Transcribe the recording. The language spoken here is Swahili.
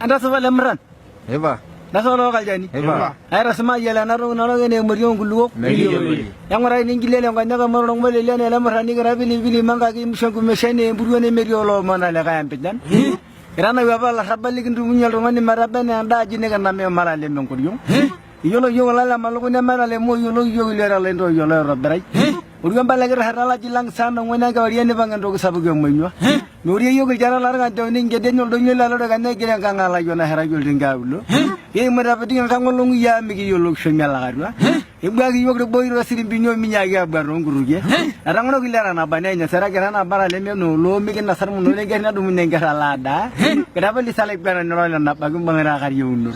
Anda sofa lemran. Eva. Da sofa kaljani. Eva. Ay rasma yela naro gene muriyo ngulugo. Yang ora ini gilele nganya ka maro ngmele lene lemran ni gara bili manga ki mshangu meshane mburiyo ne meriyo lo mana le kayam pidan. Irana baba la rabali kindu munyal ngani marabane anda jine kana me mara le men kuriyo. Yolo la malugo ne mara le mo yolo le ra le ndo yolo rabrai. Uriyo mbala gara harala jilang sana ngwana ka wariye ne bangando ko sabu ge moyno. Nuriye yogo jara lar ga doni ngede nyol do nyela lo ga ne gere ga ngala yona hera jol dinga wulo. Ye mara pati nga ngolo ngu ya mi gi yolo shemela garwa. Ibga gi yogo boy ro sirim binyo mi nya ga baro nguruge. Arangono gi lara na bane nya sara gara na bara le me no lo mi gi nasar mu no le ga na dum ne ga lada. Kenapa li salek bana no na bagum bangara gar yundu.